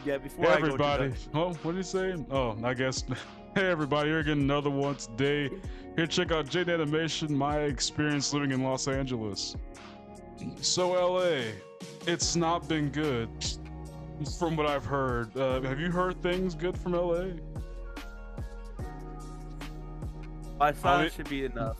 Yeah, before Hey I go to everybody. Oh, what are you saying? Oh, I guess. Hey everybody, here again another one today. Here, check out Jade Animation, my experience living in Los Angeles. So LA, it's not been good from what I've heard. Have you heard things good from LA? my silence should be enough.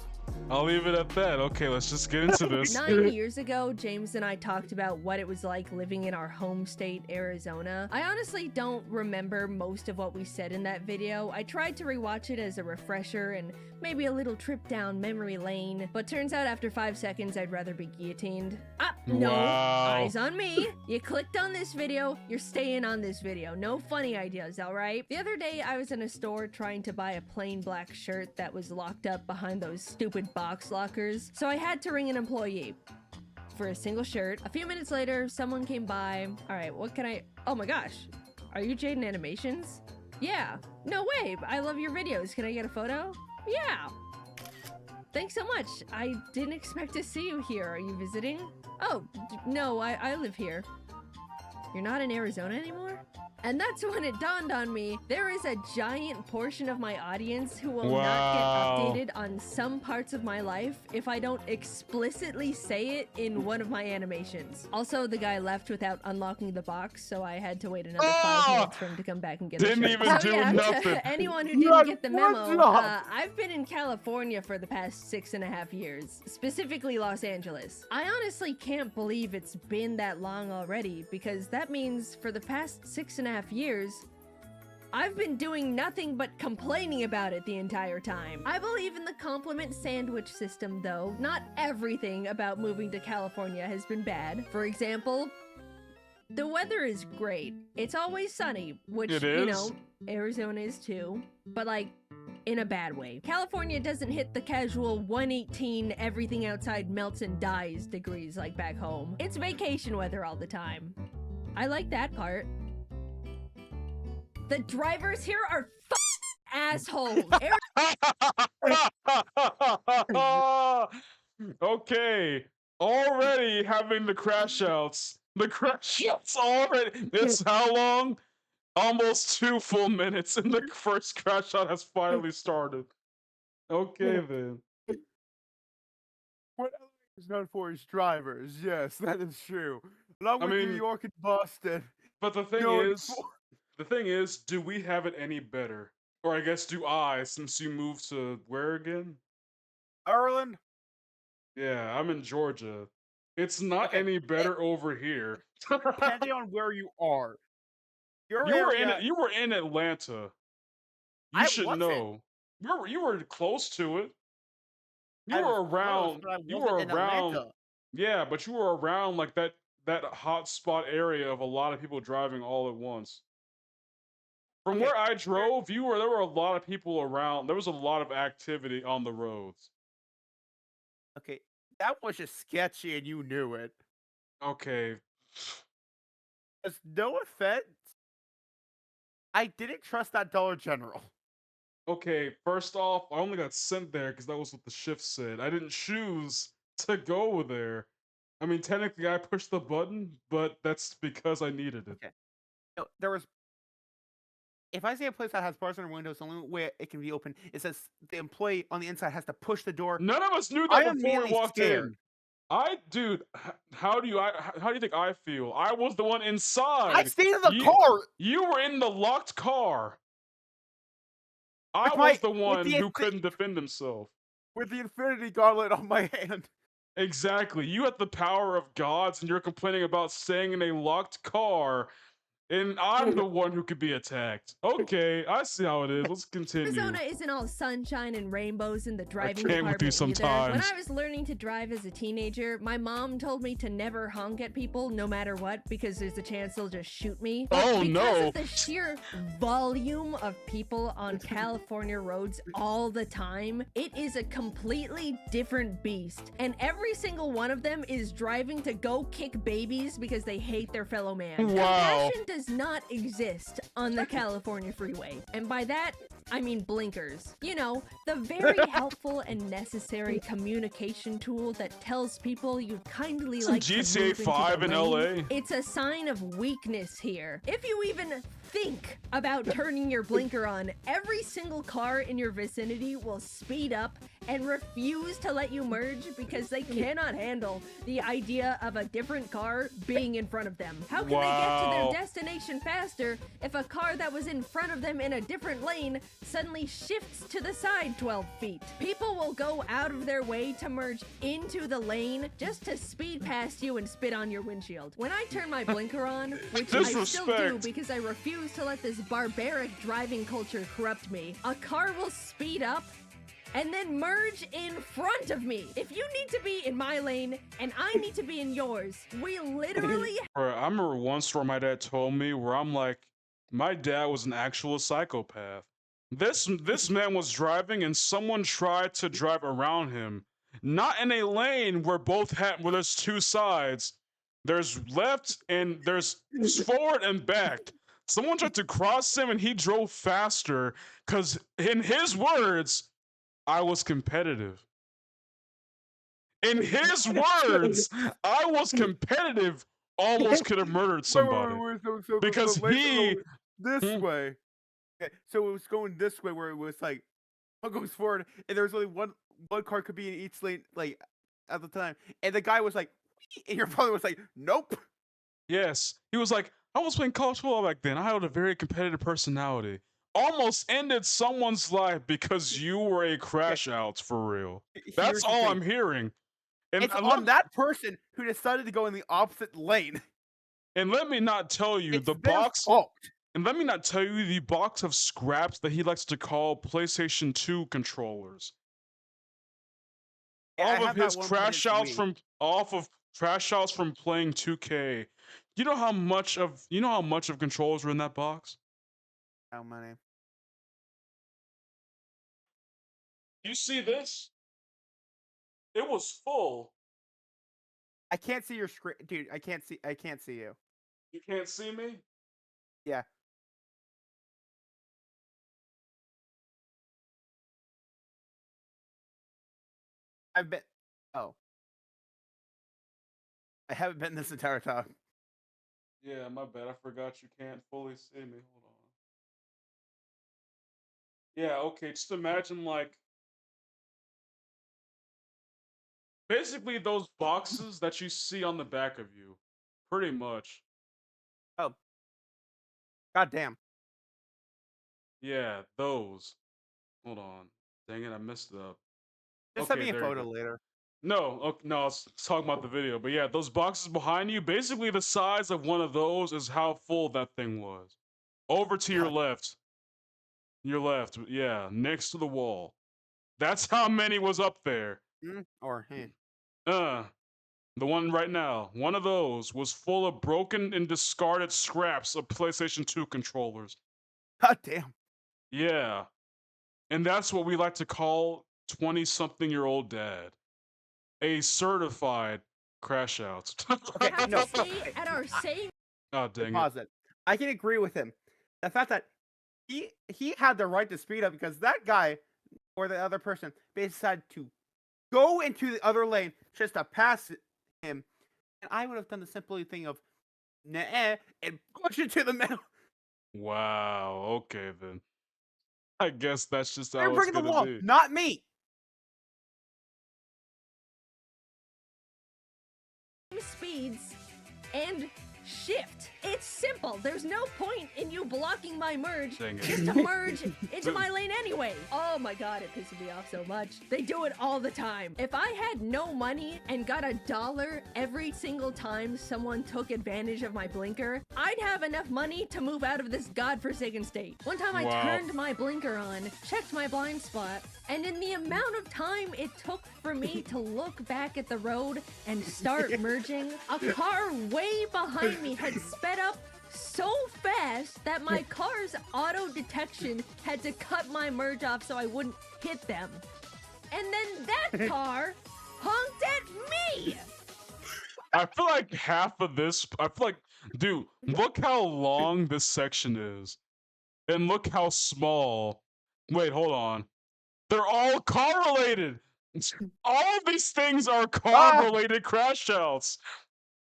I'll leave it at that. Okay, let's just get into this. 9 years ago, James and I talked about what it was like living in our home state, Arizona. I honestly don't remember most of what we said in that video. I tried to rewatch it as a refresher and maybe a little trip down memory lane, but turns out after 5 seconds, I'd rather be guillotined. No, Wow. eyes on me. You clicked on this video, you're staying on this video. No funny ideas, all right? The other day, I was in a store trying to buy a plain black shirt that was locked up behind those stupid box lockers, so I had to ring an employee for a single shirt. A few minutes later, someone came by. All right, what can I... Oh my gosh, are you Jaden Animations? Yeah. No way, I love your videos. Can I get a photo? Yeah. Thanks so much. I didn't expect to see you here. Are you visiting? Oh, no, I live here. You're not in Arizona anymore? And that's when it dawned on me, there is a giant portion of my audience who will not Wow. get updated on some parts of my life if I don't explicitly say it in one of my animations. Also, the guy left without unlocking the box, so I had to wait another 5 minutes for him to come back and get Didn't the shirt. even Oh, do yeah. nothing. Anyone who You didn't had get the one memo, job. I've been in California for the past 6.5 years, specifically Los Angeles. I honestly can't believe it's been that long already, because that means for the past 6.5 years, I've been doing nothing but complaining about it the entire time. I believe in the compliment sandwich system though. Not everything about moving to California has been bad. For example, the weather is great. It's always sunny, which, It you is? know, Arizona is too, but like, in a bad way. California doesn't hit the casual 118 everything outside melts and dies degrees like back home. It's vacation weather all the time. I like that part. The drivers here are assholes. Okay, already having the crash outs. The crash outs already. It's how long? Almost 2 full minutes, and the first crash out has finally started. Okay then. What LA is known for is drivers. Yes, that is true. Along I with New mean- York and Boston. But the thing known is, for- do we have it any better? Or I guess do I, since you moved to where again? Ireland. Yeah, I'm in Georgia. It's not Okay, any better over here. Depending on where you are. Your You were area, you were in Atlanta. You I should wasn't. know. You were close to it. You I were was close, around. but I You wasn't were in around. Atlanta. Yeah, but you were around like that hot spot area of a lot of people driving all at once. From Okay, where I drove, there were a lot of people around. There was a lot of activity on the roads. Okay, that was just sketchy and you knew it. Okay. As no offense, I didn't trust that Dollar General. Okay, first off, I only got sent there because that was what the shift said. I didn't choose to go there. I mean, technically, I pushed the button, but that's because I needed it. Okay. No, there was. If I see a place that has bars on their windows, the only way it can be open is that the employee on the inside has to push the door. None of us knew I that am before we immediately walked scared. in. Dude, how do you think I feel? I was the one I inside. stayed in the You- car. You were in the locked car. I With my- was the with one the who infi- couldn't defend himself. With the Infinity Gauntlet on my hand. Exactly. You had the power of gods, and you're complaining about staying in a locked car, and I'm the one who could be attacked. Okay, I see how it is. Let's continue. Arizona isn't all sunshine and rainbows in the driving came with you department either. When sometimes. I was learning to drive as a teenager, my mom told me to never honk at people no matter what because there's a chance they'll just shoot me. But Oh, because no. of the sheer volume of people on California roads all the time, it is a completely different beast. And every single one of them is driving to go kick babies because they hate their fellow man. Wow. Compassion does does not exist on the California freeway. And by that, I mean blinkers. You know, the very helpful and necessary communication tool that tells people you'd kindly Isn't like to GTA move into 5 the in lane. LA? It's a sign of weakness here. If you even think about turning your blinker on, every single car in your vicinity will speed up and refuse to let you merge because they cannot handle the idea of a different car being in front of them. How can they get to their destination faster if a car that was in front of them in a different lane suddenly shifts to the side 12 feet? People will go out of their way to merge into the lane just to speed past you and spit on your windshield. When I turn my blinker on, which I still do because I refuse to let this barbaric driving culture corrupt me, a car will speed up and then merge in front of me. If you need to be in my lane and I need to be in yours, we literally... I remember one story my dad told me where I'm like, my dad was an actual psychopath. This man was driving and someone tried to drive around him. Not in a lane where where there's two sides. There's left and there's forward and back. Someone tried to cross him and he drove faster because, in his words, I was competitive. In his words, I was competitive, almost could have murdered somebody. Because he... This way. Okay, so it was going this way where it was like, one goes forward, and there was only one car could be in each lane, like, at the time. And the guy was like, and your brother was like, nope. Yes. He was like, I was playing college football back then. I had a very competitive personality. Almost ended someone's life because you were a crash outs for real. That's all I'm hearing. And it's on that person who decided to go in the opposite lane. And let me not tell you, the box of scraps that he likes to call PlayStation 2 controllers. Off of his crash outs from playing 2K. You know how much of controllers are in that box? How many? You see this? It was full. I can't see your screen, dude. I can't see you. You can't see me? Yeah. Oh. I haven't been this entire time. Yeah, my bad. I forgot you can't fully see me. Hold on. Yeah, okay. Just imagine, like, basically those boxes that you see on the back of you. Pretty much. Oh. God damn. Yeah, those. Hold on. Dang it, I messed it up. Just send me a photo later. No, no, I was talking about the video. But yeah, those boxes behind you, basically the size of one of those is how full that thing was. Over to your left. Your left, yeah, next to the wall. That's how many was up there. The one right now, one of those was full of broken and discarded scraps of PlayStation 2 controllers. God damn. Yeah. And that's what we like to call 20-something-year-old dad. A certified crash outs. Okay, no. At our same... Oh, dang it. I can agree with him. The fact that he had the right to speed up because that guy or the other person decided to go into the other lane just to pass him. And I would have done the simple thing of nah and push it to the middle. Wow, okay then. I guess that's just how You're it's breaking the wall, be. not me. Speeds and shift. It's simple. There's no point in you blocking my merge just to merge into my lane anyway. Oh my god, it pisses me off so much. They do it all the time. If I had no money and got $1 every single time someone took advantage of my blinker, I'd have enough money to move out of this godforsaken state. One time I turned my blinker on, checked my blind spot, and in the amount of time it took for me to look back at the road and start merging, a car way behind me had sped up so fast that my car's auto detection had to cut my merge off so I wouldn't hit them. And then that car honked at me! I feel like half of this, I feel like Dude, look how long this section is. And look how small. Wait, hold on. They're all correlated. All of these things are Ah! correlated crash outs.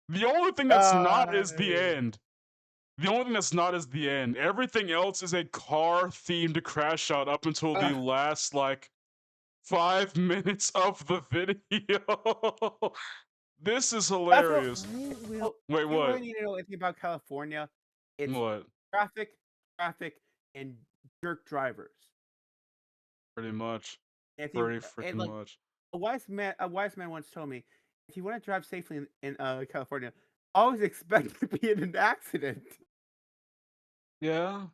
The only thing that's not is the end. The only thing that's not is the end. Everything else is a car-themed crash out up until the last, like, 5 minutes of the video. This is That's what. hilarious. Oh, Wait, if you what? really need to know anything about California, it's What? traffic, and jerk drivers. Pretty much. If you Pretty and freaking like much. a wise man once told me, if you want to drive safely in California, always expect to be in an accident. Yeah,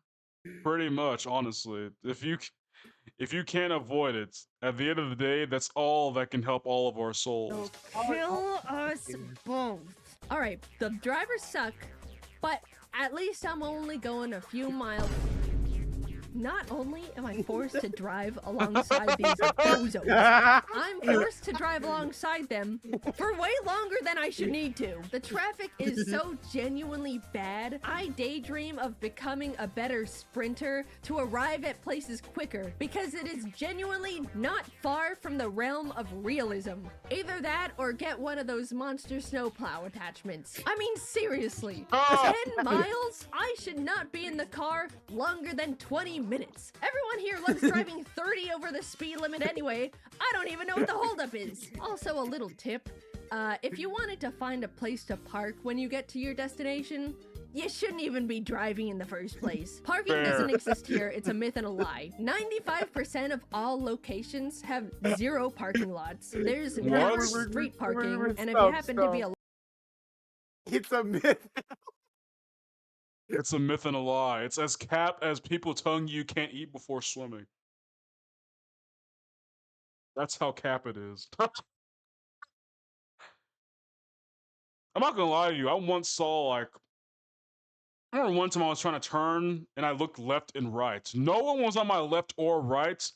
pretty much, honestly. If you can't avoid it, at the end of the day, that's all that can help all of our souls. Kill us both. All right, the drivers suck, but at least I'm only going a few miles. Not only am I forced to drive alongside these bozos, I'm forced to drive alongside them for way longer than I should need to. The traffic is so genuinely bad, I daydream of becoming a better sprinter to arrive at places quicker because it is genuinely not far from the realm of realism. Either that or get one of those monster snowplow attachments. I mean, seriously, 10 miles? I should not be in the car longer than 20 minutes. Everyone here loves driving 30 over the speed limit anyway. I don't even know what the holdup is. Also, a little tip. If you wanted to find a place to park when you get to your destination, you shouldn't even be driving in the first place. Parking doesn't exist here. It's a myth and a lie. 95% of all locations have 0 parking lots. There's never street parking, and if you happen to be a It's a myth. It's a myth and a lie. It's as cap as people telling you can't eat before swimming. That's how cap it is. I'm not gonna lie to you. I once saw, like, I remember one time I was trying to turn and I looked left and right. No one was on my left or right.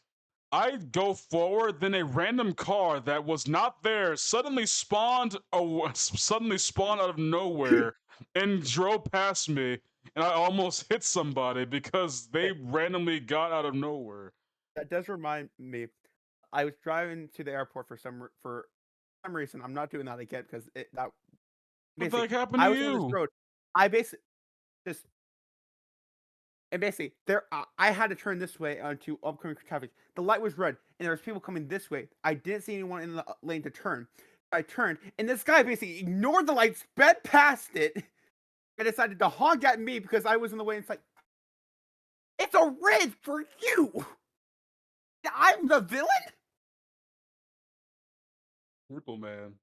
I go forward, then a random car that was not there suddenly spawned out of nowhere and drove past me, and I almost hit somebody because they randomly got out of nowhere. That does remind me. I was driving to the airport for some reason. I'm not doing that again because that What the basically heck happened I to was on this you? road. I basically just and basically there I had to turn this way onto upcoming traffic. The light was red and there was people coming this way. I didn't see anyone in the lane to turn. I turned and this guy basically ignored the light, sped past it, and decided to honk at me because I was in the way. It's like, it's a red for you. I'm the villain. People, man.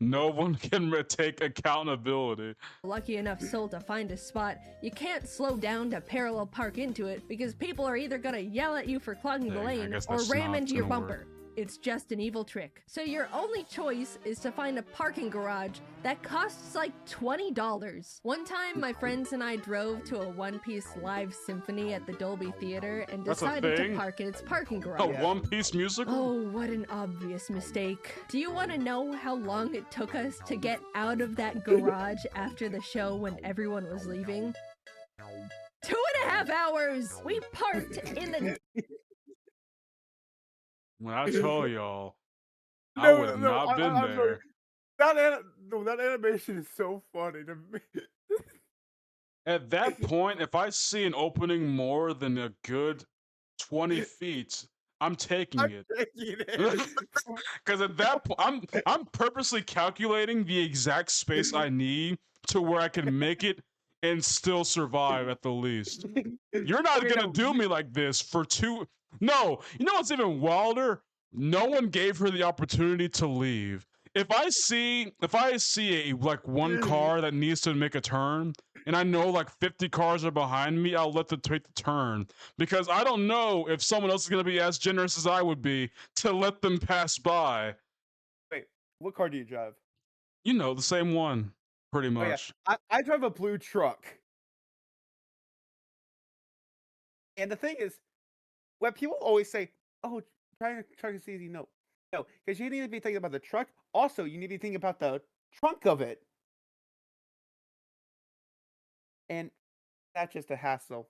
No one can take accountability. lucky enough soul to find a spot, you can't slow down to parallel park into it because people are either gonna yell at you for clogging the Dang, I lane guess or that's ram not into your gonna bumper. work. It's just an evil trick. So your only choice is to find a parking garage that costs like $20. One time, my friends and I drove to a one-piece live symphony at the Dolby Theater and That's a decided to thing? park in its parking garage. A One Piece musical? Oh, what an obvious mistake. Do you want to know how long it took us to get out of that garage after the show when everyone was leaving? 2.5 hours! We parked in the... When I tell y'all, I would have not been I'm sorry. there. That animation is so funny to me. At that point, if I see an opening more than a good 20 feet, I'm taking it. Taking it. Because at that point, I'm purposely calculating the exact space I need to where I can make it and still survive at the least. You're not Okay, gonna no, do me like this for two. No, you know what's even wilder? No one gave her the opportunity to leave. If I see a like one car that needs to make a turn, and I know like 50 cars are behind me, I'll let them take the turn because I don't know if someone else is gonna be as generous as I would be to let them pass by. Wait, what car do you drive? You know, the same one, pretty Oh yeah, much. I drive a blue truck. And the thing is, when people always say, "Oh, driving a truck is easy," no, no, because you need to be thinking about the truck. Also, you need to be thinking about the trunk of it. and that's just a hassle.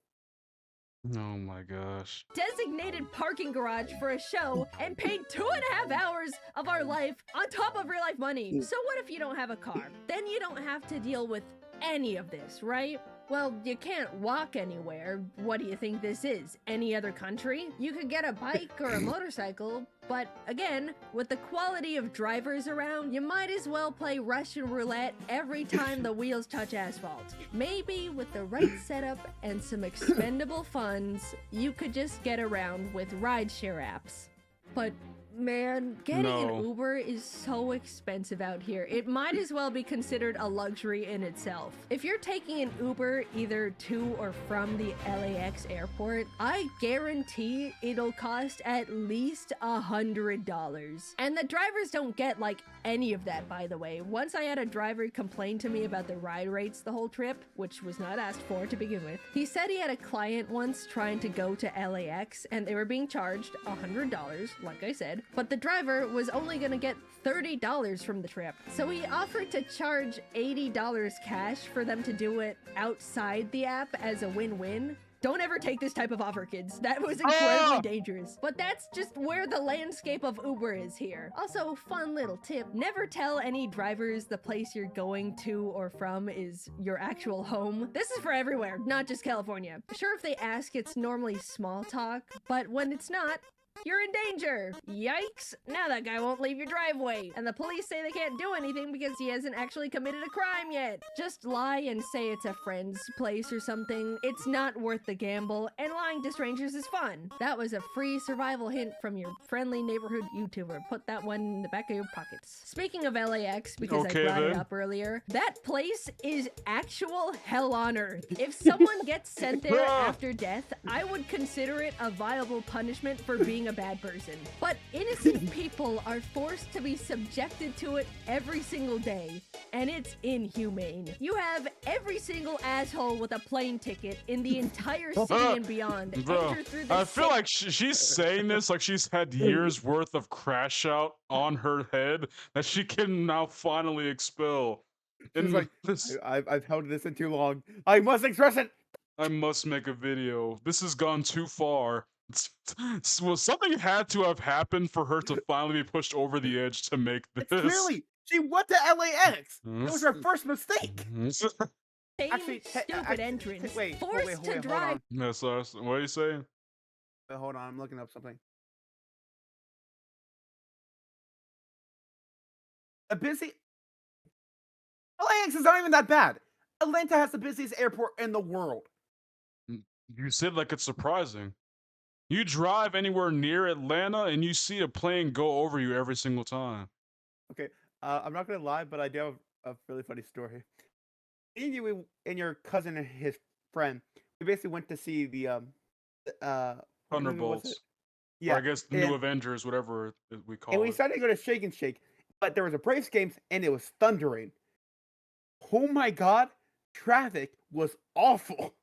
Oh my gosh. Designated parking garage for a show and paid 2.5 hours of our life on top of real life money. So what if you don't have a car? Then you don't have to deal with any of this, right? Well, you can't walk anywhere. What do you think this is? Any other country? You could get a bike or a motorcycle, but again, with the quality of drivers around, you might as well play Russian roulette every time the wheels touch asphalt. Maybe with the right setup and some expendable funds, you could just get around with rideshare apps. But man, getting an Uber is so expensive out here. It might as well be considered a luxury in itself. If you're taking an Uber either to or from the LAX airport, I guarantee it'll cost at least $100. And the drivers don't get like any of that, by the way. Once I had a driver complain to me about the ride rates the whole trip, which was not asked for to begin with. He said he had a client once trying to go to LAX and they were being charged $100, like I said, but the driver was only gonna get $30 from the trip. So he offered to charge $80 cash for them to do it outside the app as a win-win. Don't ever take this type of offer, kids. That was incredibly dangerous. But that's just where the landscape of Uber is here. Also, fun little tip, never tell any drivers the place you're going to or from is your actual home. This is for everywhere, not just California. Sure, if they ask, it's normally small talk, but when it's not, you're in danger! Yikes! Now that guy won't leave your driveway. And the police say they can't do anything because he hasn't actually committed a crime yet. Just lie and say it's a friend's place or something. It's not worth the gamble, and lying to strangers is fun. That was a free survival hint from your friendly neighborhood YouTuber. Put that one in the back of your pockets. Speaking of LAX, because I brought it up earlier, that place is actual hell on earth. If someone gets sent there after death, I would consider it a viable punishment for being a bad person. But innocent people are forced to be subjected to it every single day, and it's inhumane. You have every single asshole with a plane ticket in the entire city and beyond enter through the I feel like she's saying this like she's had years worth of crash out on her head that she can now finally expel. And like, I've held this in too long. I must express it. I must make a video. This has gone too far. Well, something had to have happened for her to finally be pushed over the edge to make this. Clearly, she went to LAX. It was her first mistake. Actually, stupid entrance. Forced to drive. No, so what are you saying? Hold on, I'm looking up something. A busy LAX is not even that bad. Atlanta has the busiest airport in the world. You said like it's surprising. You drive anywhere near Atlanta and you see a plane go over you every single time. Okay, I'm not gonna lie, but I do have a really funny story. Me and you and your cousin and his friend, we basically went to see the Thunderbolts. Yeah, or I guess New Avengers, whatever we call it. And we decided to go to Shake and Shake, but there was a Braves game and it was thundering. Oh my god, traffic was awful.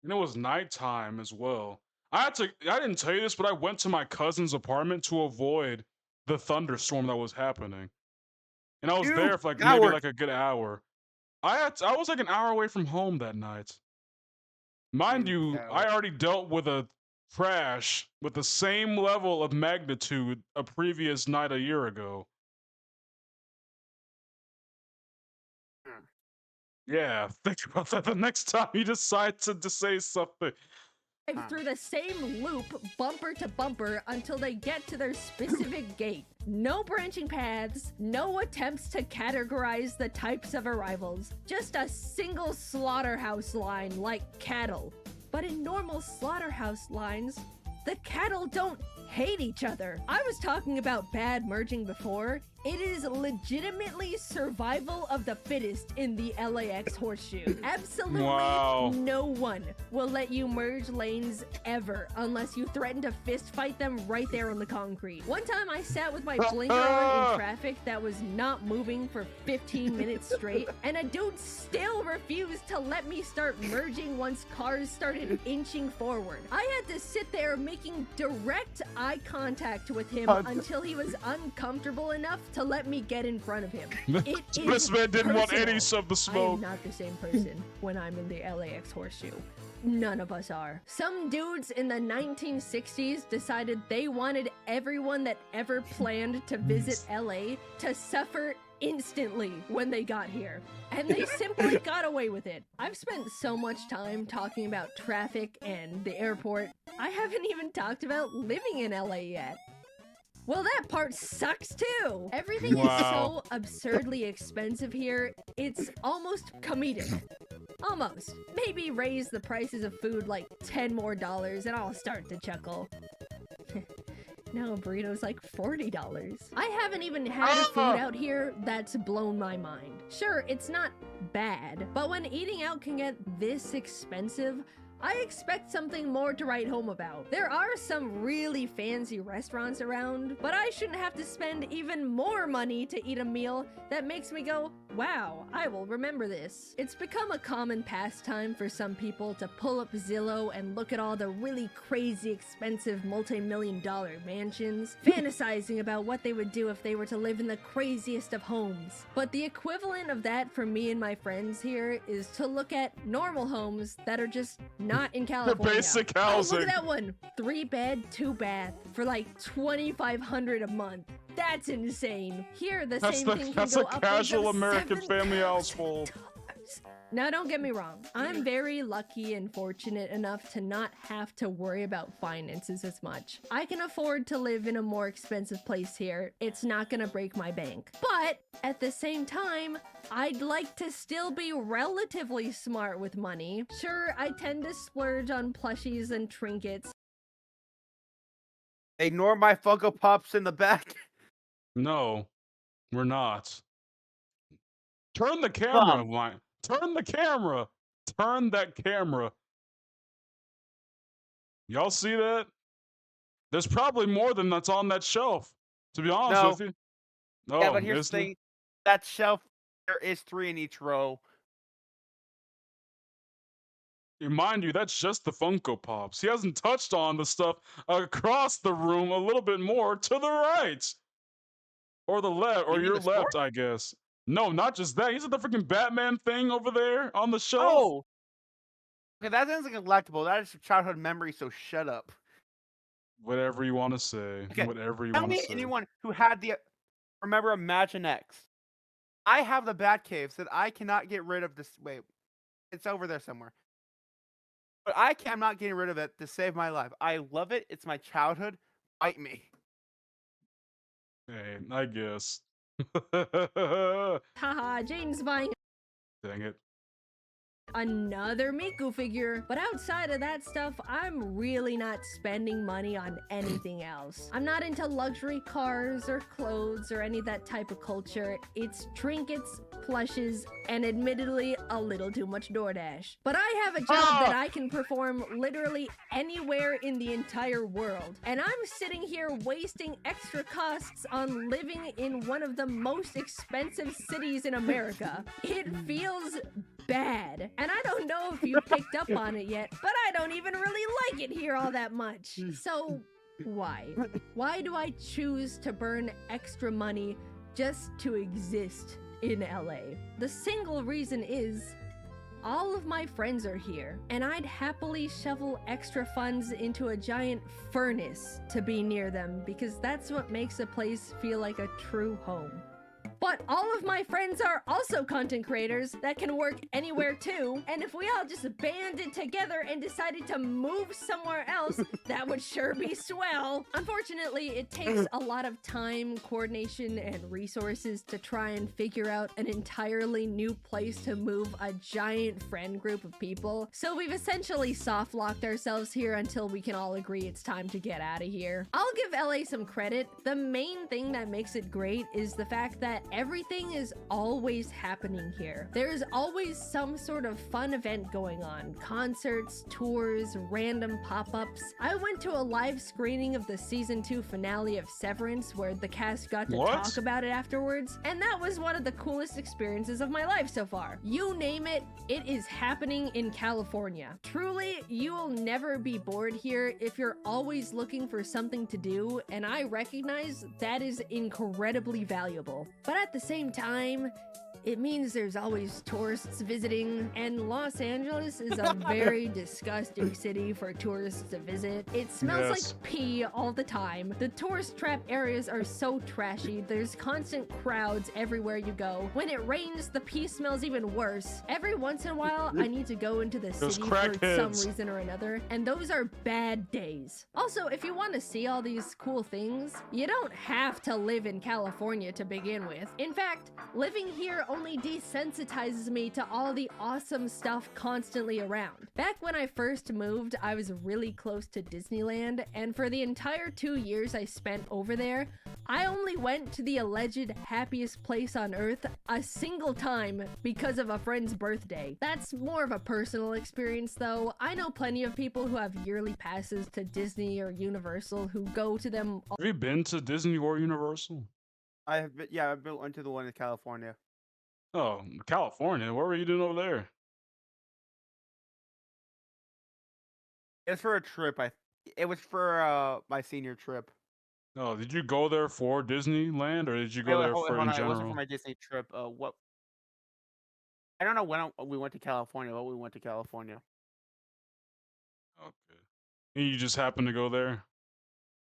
And it was nighttime as well. I didn't tell you this, but I went to my cousin's apartment to avoid the thunderstorm that was happening. And I was there for like maybe like a good hour. I was like an hour away from home that night. Mind you, I already dealt with a crash with the same level of magnitude a previous night a year ago. Yeah, think about that the next time you decide to say something. Through the same loop, bumper to bumper, until they get to their specific gate. No branching paths, no attempts to categorize the types of arrivals. Just a single slaughterhouse line like cattle. But in normal slaughterhouse lines, the cattle don't hate each other. I was talking about bad merging before. It is legitimately survival of the fittest in the LAX horseshoe. Absolutely no one will let you merge lanes ever unless you threaten to fist fight them right there on the concrete. One time I sat with my blinker on in traffic that was not moving for 15 minutes straight, and a dude still refused to let me start merging once cars started inching forward. I had to sit there making direct eye contact with him God. until he was uncomfortable enough to let me get in front of him. It This is man didn't want personal. any of the I am smoke. not the same person when I'm in the LAX horseshoe. None of us are. Some dudes in the 1960s decided they wanted everyone that ever planned to visit LA to suffer instantly when they got here. And they simply got away with it. I've spent so much time talking about traffic and the airport, I haven't even talked about living in LA yet. Well, that part sucks too. Everything is Wow. so absurdly expensive here, it's almost comedic. Almost. Maybe raise the prices of food like $10 more and I'll start to chuckle. Now a burrito's like $40. I haven't even had a food out here that's blown my mind. Sure, it's not bad, but when eating out can get this expensive, I expect something more to write home about. There are some really fancy restaurants around, but I shouldn't have to spend even more money to eat a meal that makes me go, wow, I will remember this. It's become a common pastime for some people to pull up Zillow and look at all the really crazy expensive multi-million-dollar mansions, fantasizing about what they would do if they were to live in the craziest of homes. But the equivalent of that for me and my friends here is to look at normal homes that are just not in California. basic Oh, housing. look at that one. 3-bed, 2-bath for like $2,500 a month. That's insane. Here, the same thing can That's go a upwards casual of American family $7,000. household. Now, don't get me wrong. I'm very lucky and fortunate enough to not have to worry about finances as much. I can afford to live in a more expensive place here. It's not gonna break my bank. But at the same time, I'd like to still be relatively smart with money. Sure, I tend to splurge on plushies and trinkets. Ignore my Funko Pops in the back. No, we're not. Turn the camera, Mom. Mike. Turn the camera. Turn that camera. Y'all see that? There's probably more than that's on that shelf, to be honest No. with you. Oh, Yeah, but here's the isn't it? thing. That shelf, there is 3 in each row. Mind you, that's just the Funko Pops. He hasn't touched on the stuff across the room a little bit more to the right. Or the left, or You mean your the store? left, I guess. No, not just that. He's at the freaking Batman thing over there on the shelf. Oh! Okay, that sounds like a collectible. That is a childhood memory, so shut up. Whatever you want to say. Okay, Whatever you Tell want to me say. anyone who had the... Remember Imagine X? I have the Batcave that I cannot get rid of this... Wait, it's over there somewhere. But I'm not getting rid of it to save my life. I love it. It's my childhood. Bite me. Hey, I guess. Haha, Jaden's buying Dang it. another Miku figure. But outside of that stuff, I'm really not spending money on anything else. I'm not into luxury cars or clothes or any of that type of culture. It's trinkets, plushes, and admittedly a little too much DoorDash. But I have a job that I can perform literally anywhere in the entire world. And I'm sitting here wasting extra costs on living in one of the most expensive cities in America. It feels bad. And I don't know if you picked up on it yet, but I don't even really like it here all that much. So why? Why do I choose to burn extra money just to exist in LA? The single reason is all of my friends are here, and I'd happily shovel extra funds into a giant furnace to be near them because that's what makes a place feel like a true home. But all of my friends are also content creators that can work anywhere too, and if we all just banded together and decided to move somewhere else, that would sure be swell. Unfortunately, it takes a lot of time, coordination, and resources to try and figure out an entirely new place to move a giant friend group of people, so we've essentially soft-locked ourselves here until we can all agree it's time to get out of here. I'll give LA some credit. The main thing that makes it great is the fact that everything is always happening here. There's always some sort of fun event going on. Concerts, tours, random pop-ups. I went to a live screening of the season 2 finale of Severance where the cast got to talk about it afterwards, and that was one of the coolest experiences of my life so far. You name it, it is happening in California. Truly, you will never be bored here if you're always looking for something to do, and I recognize that is incredibly valuable. But at the same time, it means there's always tourists visiting, and Los Angeles is a very disgusting city for tourists to visit. It smells like pee all the time. The tourist trap areas are so trashy. There's constant crowds everywhere you go. When it rains, the pee smells even worse. Every once in a while, I need to go into the city for some reason or another, and those are bad days. Also, if you want to see all these cool things, you don't have to live in California to begin with. In fact, living here only desensitizes me to all the awesome stuff constantly around. Back when I first moved, I was really close to Disneyland, and for the entire 2 years I spent over there, I only went to the alleged happiest place on earth a single time because of a friend's birthday. That's more of a personal experience though. I know plenty of people who have yearly passes to Disney or Universal who go to them. Have you been to Disney or Universal? I have been, yeah, I've been to the one in California. Oh, California? What were you doing over there? It's for a trip. It was for my senior trip. Oh, did you go there for Disneyland or did you go there for in It wasn't for general? my Disney trip. What? I don't know when we went to California, but we went to California. Okay. And you just happened to go there?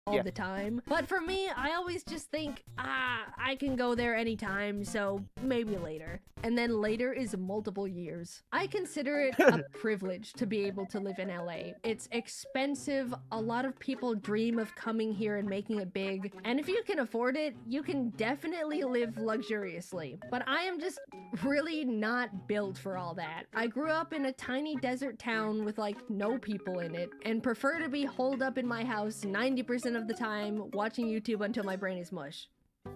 All the time. But for me, I always just think, I can go there anytime, so maybe later. And then later is multiple years. I consider it a privilege to be able to live in LA. It's expensive. A lot of people dream of coming here and making it big. And if you can afford it, you can definitely live luxuriously. But I am just really not built for all that. I grew up in a tiny desert town with like no people in it and prefer to be holed up in my house 90% of the time watching YouTube until my brain is mush.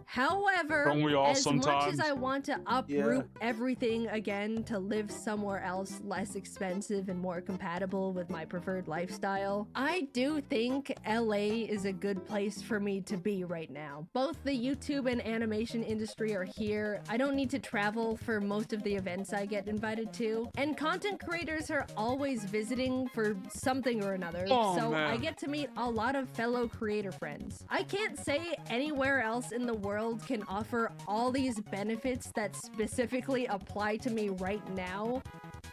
However, Don't we all as much sometimes? as I want to uproot everything again to live somewhere else less expensive and more compatible with my preferred lifestyle, I do think LA is a good place for me to be right now. Both the YouTube and animation industry are here. I don't need to travel for most of the events I get invited to, and content creators are always visiting for something or another, so I get to meet a lot of fellow creator friends. I can't say anywhere else in the world can offer all these benefits that specifically apply to me right now,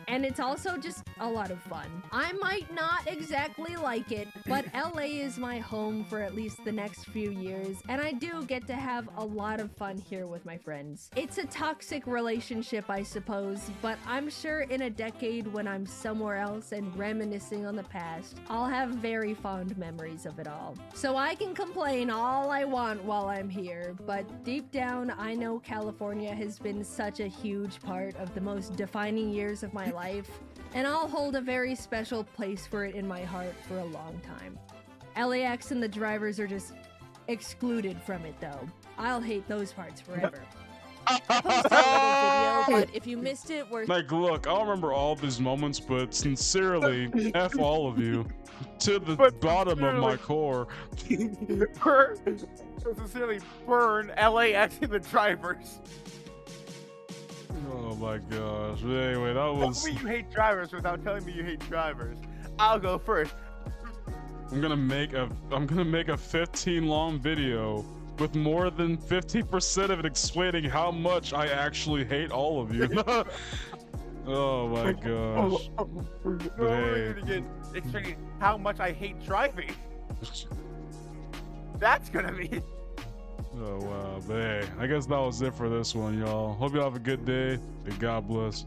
and it's also just a lot of fun. I might not exactly like it, but LA is my home for at least the next few years, and I do get to have a lot of fun here with my friends. It's a toxic relationship, I suppose, but I'm sure in a decade when I'm somewhere else and reminiscing on the past, I'll have very fond memories of it all. So I can complain all I want while I'm here, but deep down, I know California has been such a huge part of the most defining years of my life, and I'll hold a very special place for it in my heart for a long time. LAX and the drivers are just excluded from it though. I'll hate those parts forever. I posted a little video, but if you missed it, Like, look, I'll remember all these moments, but sincerely, F all of you. To the bottom of my core. Sincerely burn LAX and the drivers. Oh my gosh. But anyway, that was... Tell me you hate drivers without telling me you hate drivers. I'll go first. I'm gonna make a 15 long video with more than 50% of it explaining how much I actually hate all of you. Oh my gosh. Again, explaining how much I hate driving. That's gonna be. Oh wow, but hey, I guess that was it for this one, y'all. Hope y'all have a good day, and God bless.